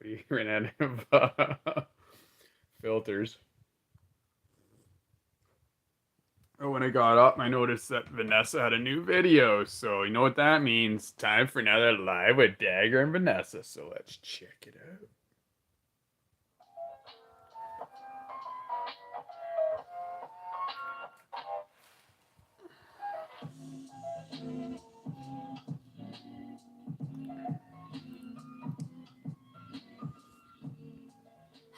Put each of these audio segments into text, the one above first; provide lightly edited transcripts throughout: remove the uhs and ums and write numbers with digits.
We ran out of filters. Oh, when I got up, I noticed that Vanessa had a new video. So you know what that means. Time for another live with Dagger and Vanessa. So let's check it out.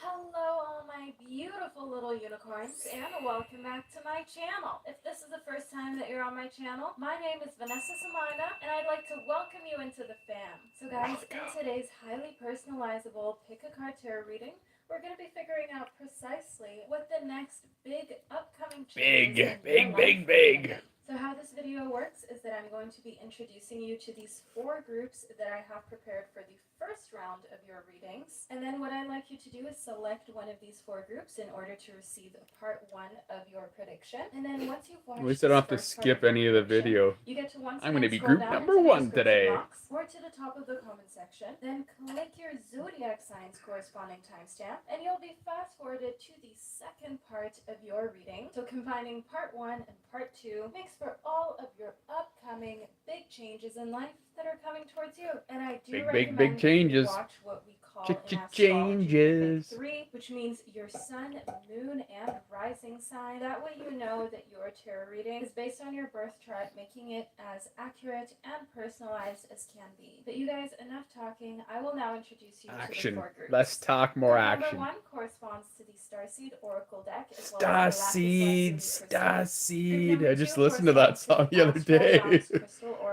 Hello all my beautiful little unicorns and welcome back to my channel. If this is the first time that you're on my channel, my name is Vanessa Samana and I'd like to welcome you into the fam. So guys, in today's highly personalizable pick a card tarot reading, we're going to be figuring out precisely what the next big upcoming changes Big. So how this video works is that I'm going to be introducing you to these 4 groups that I have prepared for the first round of your readings. And then what I'd like you to do is select one of these 4 groups in order to receive part 1 of your prediction. And then once you've watched At least I don't have to skip any of the video. you get to once I'm going to be scroll group down number into the 1 today. box or to the top of the comment section, then click your zodiac sign's corresponding timestamp, and you'll be fast forwarded to the second part of your reading. So combining part 1 and part 2 makes for all of your upcoming big changes in life that are coming towards you. And I do recommend big changes. you watch what we call in astrology Changes. the Big 3, which means your sun, moon, and rising sign. That way you know that your tarot reading is based on your birth chart, making it as accurate and personalized as can be. But you guys, enough talking. I will now introduce you to the 4 groups. Let's talk more Group action. Number 1 corresponds to the Starseed Oracle deck, as well Starseed, as the Lapis Lazuli Starseed. I just crystal. listened to that song the other day.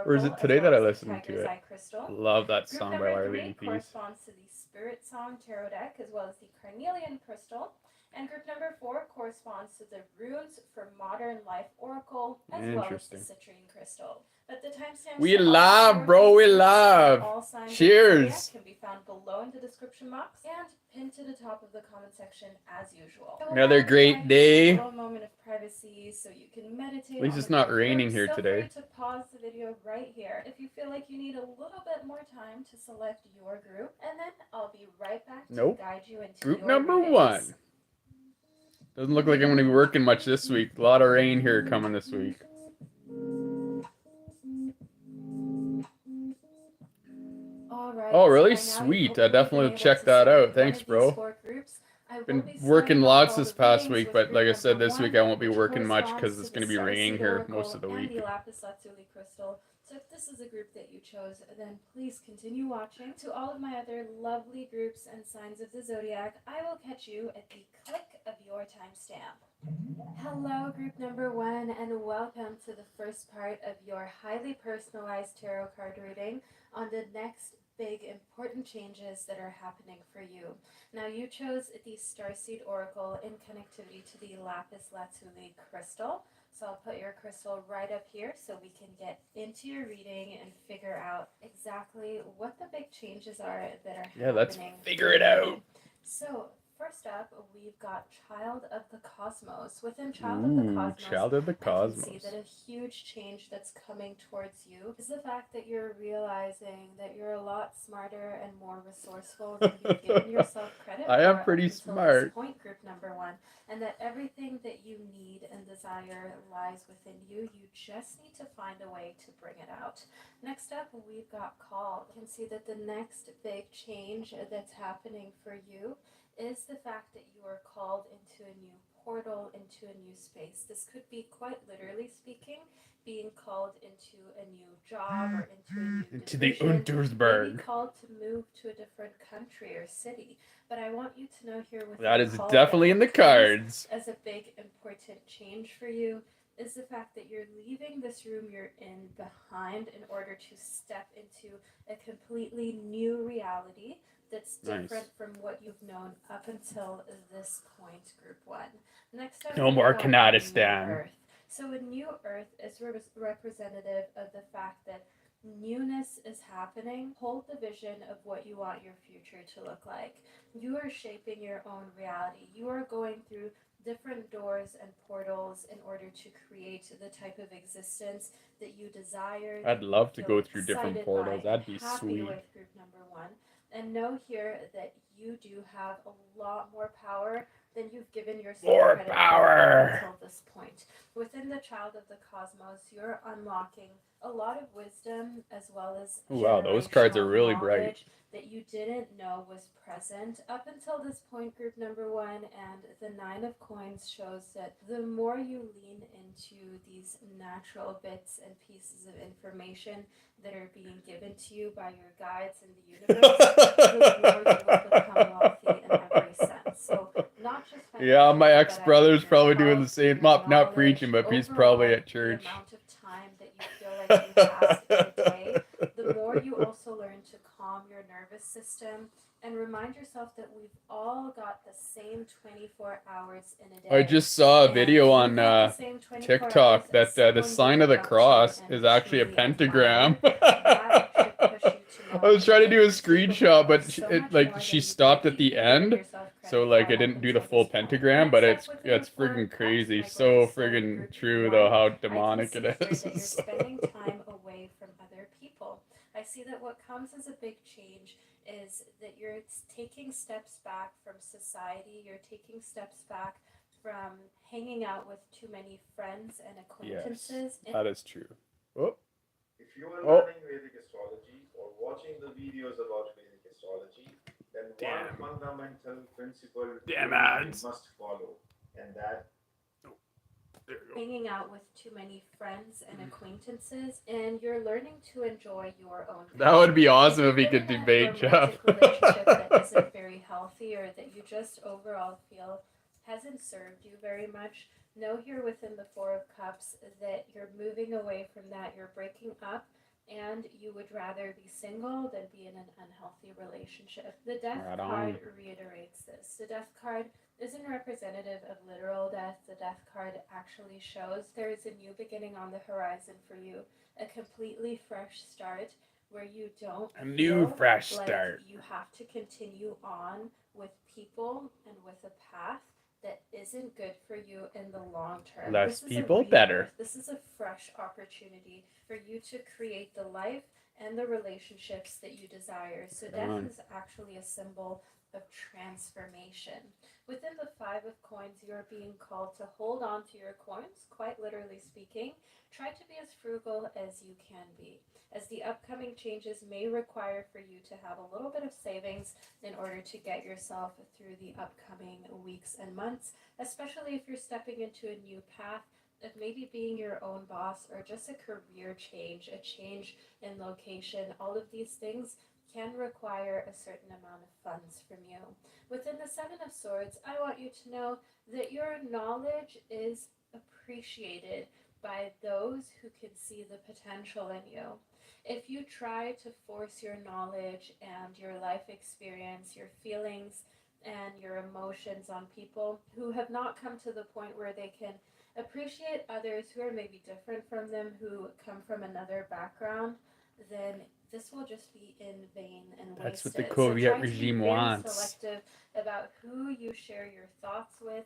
Or is it today that I listened to it? Love that song by Our Lady Peace. Corresponds to the Spirit Song Tarot deck, as well as the Carnelian crystal. And group number 4 corresponds to the Runes for Modern Life Oracle, as well as the Citrine crystal. But the timestamps we love, bro. We love. Cheers. Can be found below in the description box and pinned to the top of the comment section as usual. Another great day. A moment of privacy so you can meditate. At least it's not raining here today. Feel free to pause the video right here if you feel like you need a little bit more time to select your group, and then I'll be right back to guide you into group your number readings. 1. Doesn't look like I'm going to be working much this week. A lot of rain here coming this week. Oh, really? Sweet. I definitely will check that out. Thanks, bro. Been working lots this past week, but like I said, this week I won't be working much because it's going to be raining here most of the week. So if this is a group that you chose, then please continue watching. To all of my other lovely groups and signs of the zodiac, I will catch you at the click of your timestamp. Hello, group number 1, and welcome to the first part of your highly personalized tarot card reading on the next big important changes that are happening for you. Now, you chose the Starseed Oracle in connectivity to the Lapis Lazuli crystal. So I'll put your crystal right up here so we can get into your reading and figure out exactly what the big changes are that are happening. Yeah, let's figure it out. So first up, we've got Child of the Cosmos. Within Child of the Cosmos, I can see that a huge change that's coming towards you is the fact that you're realizing that you're a lot smarter and more resourceful than you've given yourself credit for. I am pretty smart. This point, group number 1, and that everything that you need and desire lies within you. You just need to find a way to bring it out. Next up, we've got Call. You can see that the next big change that's happening for you is the fact that you are called into a new portal, into a new space. This could be, quite literally speaking, being called into a new job or into a new into the division, Untersberg. maybe called to move to a different country or city. But I want you to know here with that is definitely in the cards as a big important change for you is the fact that you're leaving this room you're in behind in order to step into a completely new reality that's different from what you've known up until this point, group 1. Next up, no more Kanadistan. So a new earth is representative of the fact that newness is happening. Hold the vision of what you want your future to look like. You are shaping your own reality. You are going through different doors and portals in order to create the type of existence that you desire. I'd love to go through different portals. That'd be sweet. With group number 1. And know here that you do have a lot more power than you've given yourself More credit power. for until this point. Within the child of the cosmos, you're unlocking a lot of wisdom as well as Wow, those cards are really bright. that you didn't know was present up until this point, group number 1. And the 9 of coins shows that the more you lean into these natural bits and pieces of information that are being given to you by your guides in the universe, the more you will become wealthy in every sense. So not just yeah, my ex-brother's probably doing the same. Not preaching, but he's probably at church. The amount of time that you feel like you have in a day, the more you also learn to calm your nervous system and remind yourself that we've all got the same 24 hours in a day. I just saw a video on TikTok that the sign of the cross is actually a pentagram. I was trying to do a screenshot, but she stopped at the end, so like I didn't do the full pentagram. But it's friggin' crazy, so friggin' true though how demonic it is. You're spending time away from other people. I see that what comes as a big change is that you're taking steps back from society. You're taking steps back from hanging out with too many friends and acquaintances. Yes, that is true. Oh. If you are learning Vedic astrology or watching the videos about Vedic astrology, then one fundamental principle you must follow, and that hanging out with too many friends and acquaintances, and you're learning to enjoy your own passion. That would be awesome if he could debate Jeff. Relationship that isn't very healthy, or that you just overall feel hasn't served you very much. Know here within the 4 of Cups that you're moving away from that, you're breaking up, and you would rather be single than be in an unhealthy relationship. The Death card reiterates this. The Death card isn't representative of literal death. The Death card actually shows there is a new beginning on the horizon for you, a completely fresh start where you don't fresh start. You have to continue on with people and with a path that isn't good for you in the long term. Less people, better. This is a fresh opportunity for you to create the life and the relationships that you desire. So death is actually a symbol of transformation. Within the 5 of coins, you're being called to hold on to your coins, quite literally speaking. Try to be as frugal as you can be, as the upcoming changes may require for you to have a little bit of savings in order to get yourself through the upcoming weeks and months, especially if you're stepping into a new path of maybe being your own boss or just a career change, a change in location. All of these things can require a certain amount of funds from you. Within the 7 of Swords, I want you to know that your knowledge is appreciated by those who can see the potential in you. If you try to force your knowledge and your life experience, your feelings and your emotions on people who have not come to the point where they can appreciate others who are maybe different from them, who come from another background, then this will just be in vain and wasted. That's what the Soviet regime wants. Selective about who you share your thoughts with,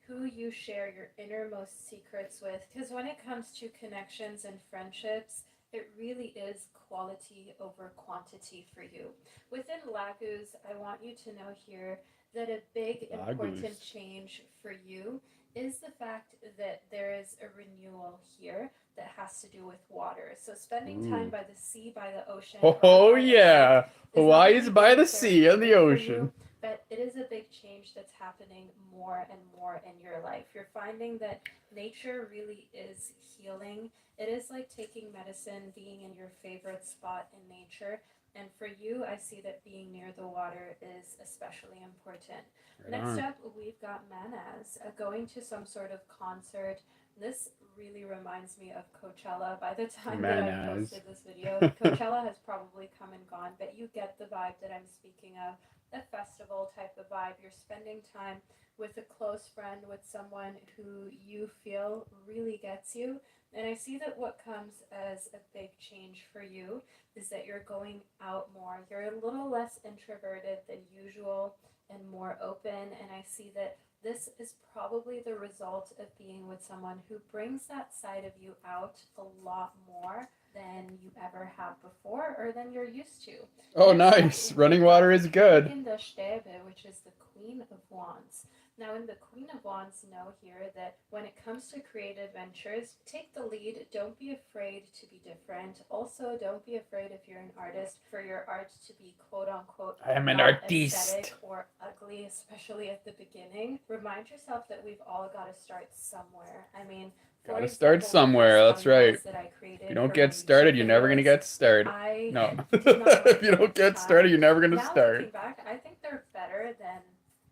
who you share your innermost secrets with, because when it comes to connections and friendships, it really is quality over quantity for you. Within Lagus, I want you to know here that a big important change for you is the fact that there is a renewal here that has to do with water. So spending time by the sea, by the ocean. Oh yeah, Hawaii's by the sea and the ocean. But it is a big change that's happening more and more in your life. You're finding that nature really is healing. It is like taking medicine, being in your favorite spot in nature. And for you, I see that being near the water is especially important. Next up, we've got Manaz, going to some sort of concert. This really reminds me of Coachella. By the time that I posted this video, Coachella has probably come and gone, but you get the vibe that I'm speaking of, a festival type of vibe. You're spending time with a close friend, with someone who you feel really gets you. And I see that what comes as a big change for you is that you're going out more. You're a little less introverted than usual and more open. And I see that this is probably the result of being with someone who brings that side of you out a lot more than you ever have before or than you're used to. Oh, Next up, nice. Running water is we've good. got the Stäbe, which is the Queen of Wands. Now, in the Queen of Wands, know here that when it comes to creative ventures, take the lead. Don't be afraid to be different. Also, don't be afraid if you're an artist for your art to be quote unquote I am an not artiste. aesthetic or ugly, especially at the beginning. Remind yourself that we've all got to start somewhere. I mean, gotta start somewhere. That's right. If you don't get started, you're never gonna get started. No. If you don't get started, you're never gonna start. Looking back, I think they're better than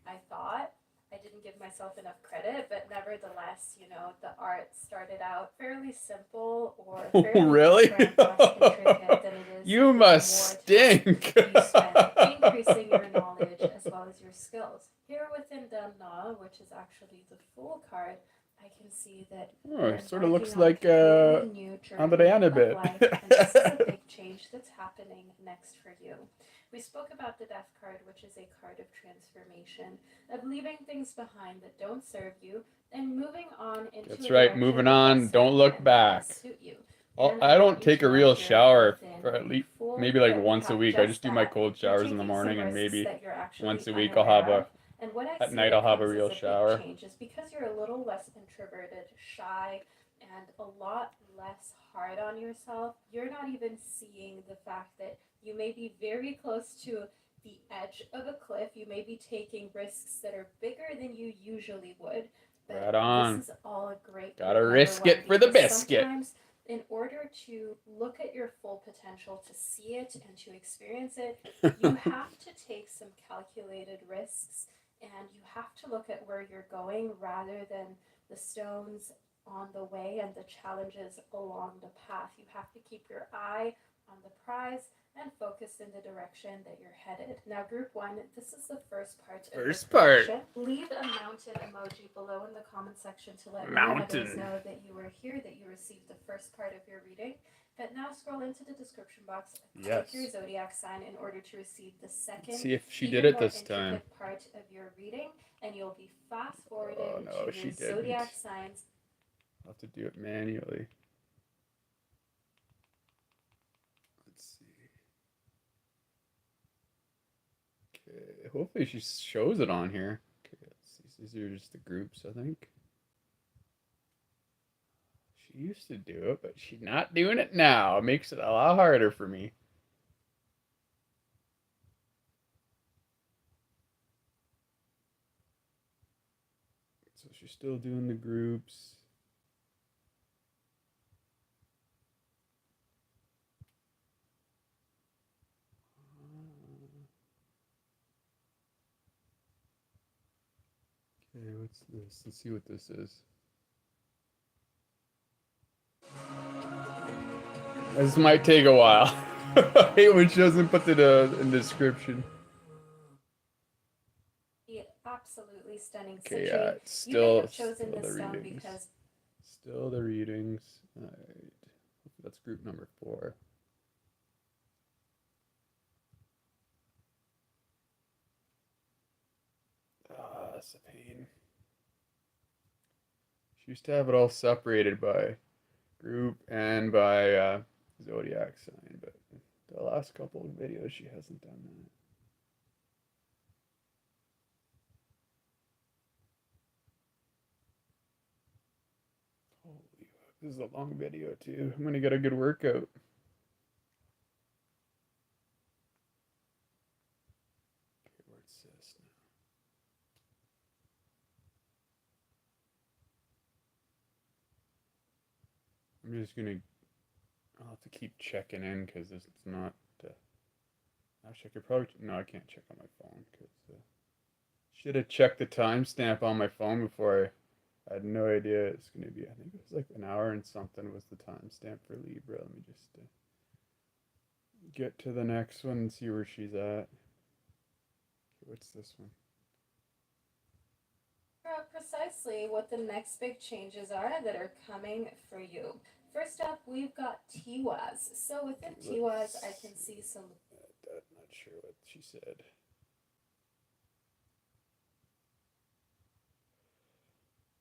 I thought. I didn't give myself enough credit, but nevertheless, you know, the art started out fairly simple or fairly really? different, less intricate than it is. You must stink. You spend increasing your knowledge as well as your skills. Here within the Na, which is actually the Fool card, I can see that it sort of looks like Andrea a bit. And this is a big change that's happening next for you. We spoke about the Death card, which is a card of transformation, of leaving things behind that don't serve you and moving on into That's right, moving on, don't look back. I don't take a real shower for at least maybe like once a week. I just do my cold showers in the morning, and maybe once a week I'll have at night I'll have a real shower. Is because you're a little less introverted, shy, and a lot less hard on yourself. You're not even seeing the fact that you may be very close to the edge of a cliff. You may be taking risks that are bigger than you usually would. But right on. This is all a great. Gotta risk it for the biscuit. Sometimes, in order to look at your full potential, to see it and to experience it, you have to take some calculated risks, and you have to look at where you're going rather than the stones on the way and the challenges along the path. You have to keep your eye on the prize and focus in the direction that you're headed. Now, group one, this is the first part. Leave a mountain emoji below in the comment section to let others know that you were here, that you received the first part of your reading. But now scroll into the description box, click your zodiac sign in order to receive the second. See if she did it this time. Part of your reading, and you'll be fast forwarding to your zodiac signs. I'll have to do it manually. Okay, hopefully she shows it on here. Okay, let's see. These are just the groups, I think. She used to do it, but she's not doing it now. It makes it a lot harder for me. So she's still doing the groups. Okay, what's this? Let's see what this is. This might take a while. I hate when she doesn't put it in the description. Absolutely stunning. Okay, yeah, it's still the readings. Still the readings. All right. That's group number 4. Ah, that's a pain. She used to have it all separated by group and by zodiac sign, but the last couple of videos she hasn't done that. Holy, this is a long video too. I'm gonna get a good workout. Okay, where's this now? I'm just gonna. I'll have to keep checking in because it's not. Actually, I could probably. No, I can't check on my phone because. Should have checked the timestamp on my phone before I had no idea it's going to be. I think it was like an hour and something was the timestamp for Libra. Let me just get to the next one and see where she's at. Okay, what's this one? Precisely what the next big changes are that are coming for you. First up, we've got Tiwaz. So within Tiwaz, I can see some. I'm not sure what she said.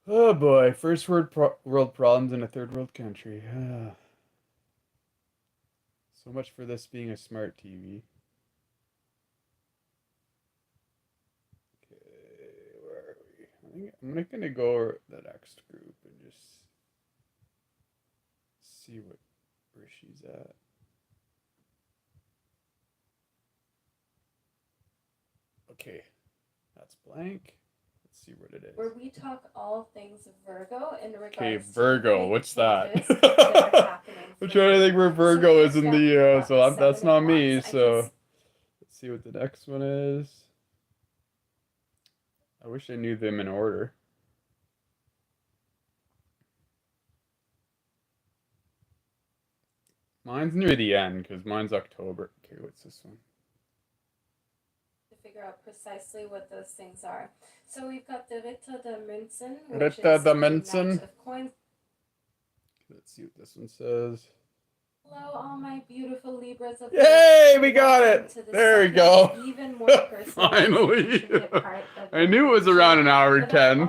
Oh boy, first world problems in a third world country. So much for this being a smart TV. Okay, where are we? I'm gonna go the next group and just see where she's at. Okay, that's blank. Let's see what it is. Where we talk all things Virgo in regards Okay, to Virgo. What's that? happening I'm trying to think where Virgo is in the. So that's not me. So let's see what the next one is. I wish I knew them in order. Mine's near the end because mine's October. Okay, what's this one? To figure out precisely what those things are. So we've got the Ritter der Münzen, which Ritter is der the Münzen. Knight of Coins. Let's see what this one says. Hello, all my beautiful Libras of Yay, we got it! There we go. Even more personal. Finally. I knew it was around an hour 10.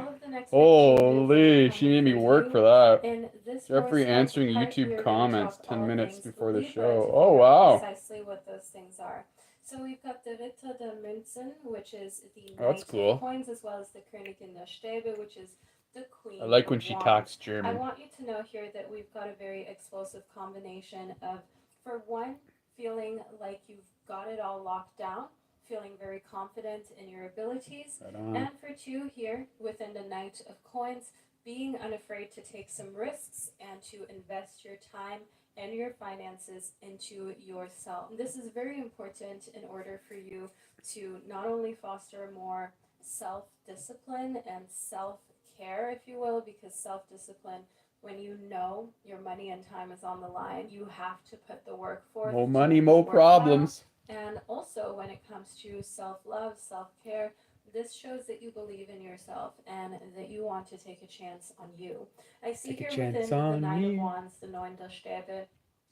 Holy, she made me work for that. Jeffrey answering YouTube comments 10 minutes before the show. Oh, wow. Precisely what those things are. So we've got the Ritter der Münzen, which is the That's Knight cool. of Coins, as well as the Königin der Stäbe, which is the Queen. I like when she Wands. talks I German. want you to know here that we've got a very explosive combination of, for one, feeling like you've got it all locked down, feeling very confident in your abilities, and for two here, within the Knight of Coins, being unafraid to take some risks and to invest your time and your finances into yourself. This is very important in order for you to not only foster more self-discipline and self-care, if you will, because self-discipline, when you know your money and time is on the line, you have to put the work forth. More money, more problems. And also when it comes to self-love, self-care, this shows that you believe in yourself and that you want to take a chance on you. I see here within the Nine of Wands, the Neun der Stäbe,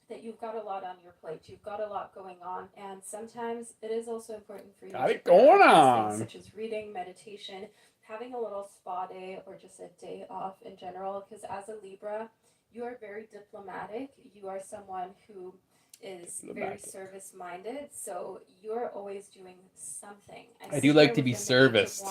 that you've got a lot on your plate. You've got a lot going on. And sometimes it is also important for you to prioritize things such as reading, meditation, having a little spa day, or just a day off in general. Because as a Libra, you are very diplomatic. You are someone who is very service-minded, so you're always doing something. I do like to be serviced.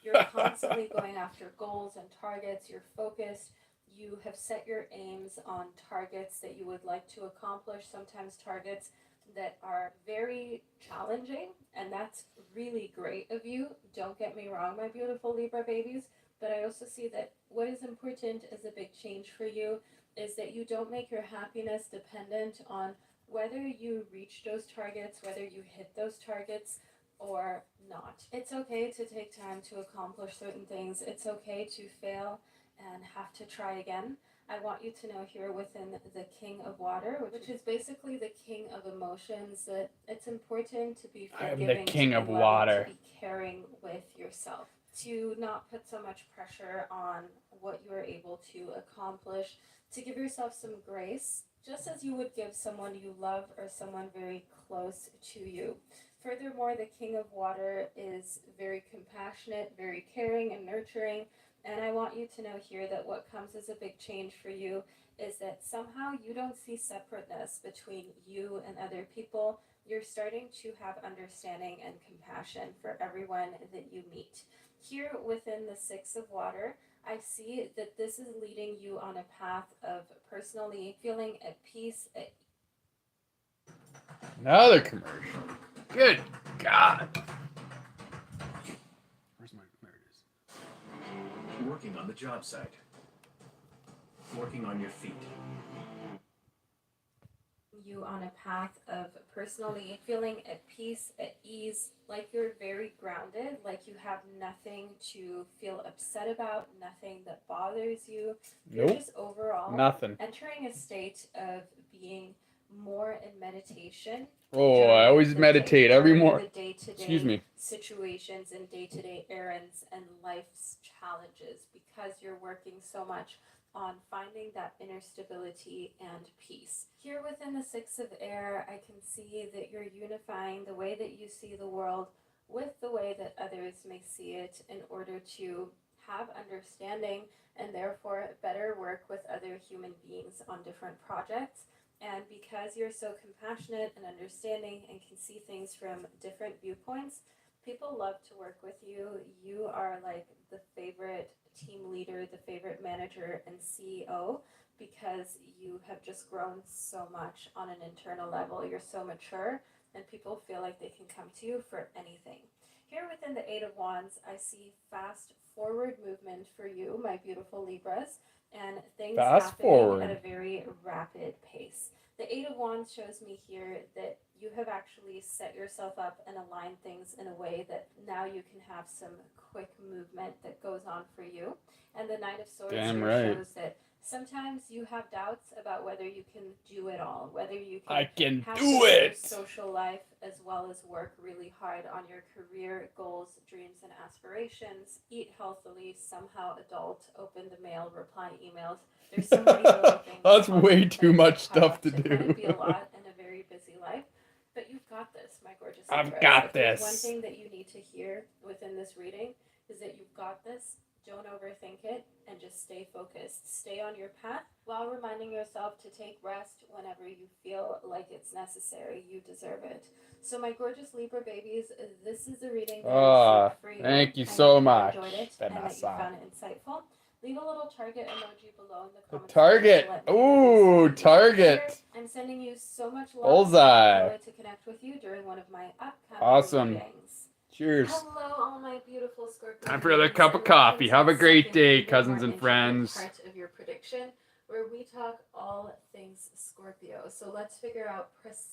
You're constantly going after goals and targets. You're focused. You have set your aims on targets that you would like to accomplish, sometimes targets that are very challenging, and that's really great of you. Don't get me wrong, my beautiful Libra babies, but I also see that what is important as a big change for you is that you don't make your happiness dependent on whether you reach those targets, whether you hit those targets or not. It's okay to take time to accomplish certain things. It's okay to fail and have to try again. I want you to know here within the King of Water, which is basically the king of emotions, that it's important to be forgiving, I'm the king of water, to be caring with yourself, to not put so much pressure on what you are able to accomplish, to give yourself some grace, just as you would give someone you love or someone very close to you. Furthermore, the King of Water is very compassionate, very caring and nurturing, and I want you to know here that what comes as a big change for you is that somehow you don't see separateness between you and other people. You're starting to have understanding and compassion for everyone that you meet. Here within the Six of Water, I see that this is leading you on a path of personally feeling at peace. Another commercial. Good God. Where's my... There it is. Working on the job site. Working on your feet. You on a path of personally feeling at peace, at ease, like you're very grounded, like you have nothing to feel upset about, nothing that bothers you. You're just overall entering a state of being more in meditation. Oh, I always meditate every morning. Excuse me. Situations and day-to-day errands and life's challenges, because you're working so much on finding that inner stability and peace. Here within the Six of Air, I can see that you're unifying the way that you see the world with the way that others may see it in order to have understanding and therefore better work with other human beings on different projects. And because you're so compassionate and understanding and can see things from different viewpoints, people love to work with you. You are like the favorite team leader, the favorite manager and CEO, because you have just grown so much on an internal level. You're so mature, and people feel like they can come to you for anything. Here within the Eight of Wands, I see fast forward movement for you, my beautiful Libras, and things Fast happening forward. at a very rapid pace. The Eight of Wands shows me here that you have actually set yourself up and aligned things in a way that now you can have some quick movement that goes on for you. And the Knight of Swords Damn here right. shows that sometimes you have doubts about whether you can do it all, whether you I can can have do your it. social life as well as work really hard on your career goals, dreams, and aspirations, eat healthily, somehow adult, open the mail, reply emails. There's so many little things. That's on way that too much pile stuff up to kind do. of be a lot in a very busy life. But you've got this, my gorgeous I've Libras. got If there's this. one thing that you need to hear within this reading is that you've got this. Don't overthink it and just stay focused. Stay on your path while reminding yourself to take rest whenever you feel like it's necessary. You deserve it. So my gorgeous Libra babies, this is the reading that I received for you. Thank you I so hope much, you enjoyed it and that you Vanessa. found it insightful. Leave a little target emoji below in the The comments. target. section to let me know Ooh, that you saw it. target. I'm sending you so much love. Bullseye. I can't wait to connect with you during one of my upcoming Awesome. readings. Cheers. Hello, all my beautiful Scorpio. Time for another babies, cup of and welcome coffee. to Have a the great second, day, even cousins more and intricate friends. part of your prediction, where we talk all things Scorpio. So let's figure out precisely